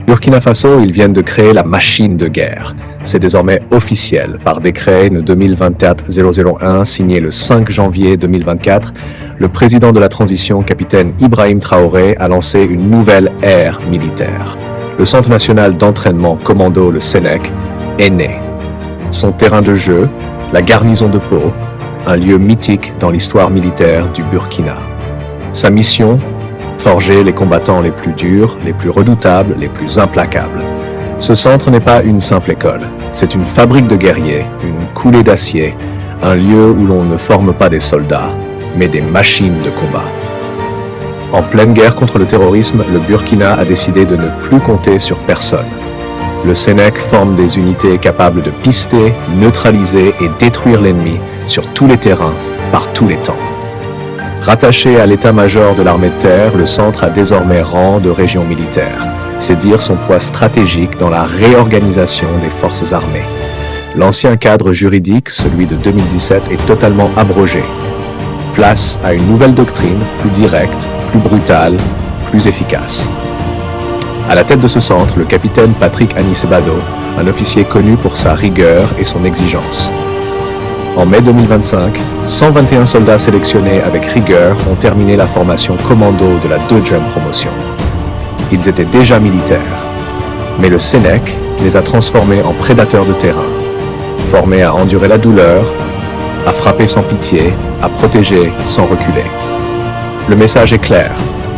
Burkina Faso, ils viennent de créer la machine de guerre. C'est désormais officiel. Par décret 2024-001 signé le 5 janvier 2024, le président de la transition, capitaine Ibrahim Traoré, a lancé une nouvelle ère militaire. Le Centre national d'entraînement commando, le SENEC, est né. Son terrain de jeu, la garnison de Pau, un lieu mythique dans l'histoire militaire du Burkina. Sa mission, forger les combattants les plus durs, les plus redoutables, les plus implacables. Ce centre n'est pas une simple école, c'est une fabrique de guerriers, une coulée d'acier, un lieu où l'on ne forme pas des soldats, mais des machines de combat. En pleine guerre contre le terrorisme, le Burkina a décidé de ne plus compter sur personne. Le SENEC forme des unités capables de pister, neutraliser et détruire l'ennemi sur tous les terrains, par tous les temps. Rattaché à l'état-major de l'armée de terre, le centre a désormais rang de région militaire. C'est dire son poids stratégique dans la réorganisation des forces armées. L'ancien cadre juridique, celui de 2017, est totalement abrogé. Place à une nouvelle doctrine, plus directe, plus brutale, plus efficace. À la tête de ce centre, le capitaine Patrick Anisebado, un officier connu pour sa rigueur et son exigence. En mai 2025, 121 soldats sélectionnés avec rigueur ont terminé la formation commando de la 2e promotion. Ils étaient déjà militaires, mais le SENEC les a transformés en prédateurs de terrain, formés à endurer la douleur, à frapper sans pitié, à protéger sans reculer. Le message est clair,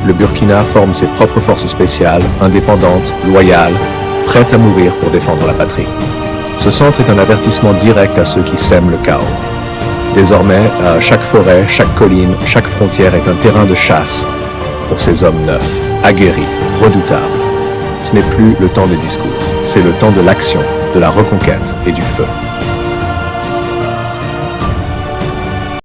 le Burkina forme ses propres forces spéciales, indépendantes, loyales, prêtes à mourir pour défendre la patrie. Ce centre est un avertissement direct à ceux qui sèment le chaos. Désormais, chaque forêt, chaque colline, chaque frontière est un terrain de chasse pour ces hommes neufs, aguerris, redoutables. Ce n'est plus le temps des discours, c'est le temps de l'action, de la reconquête et du feu.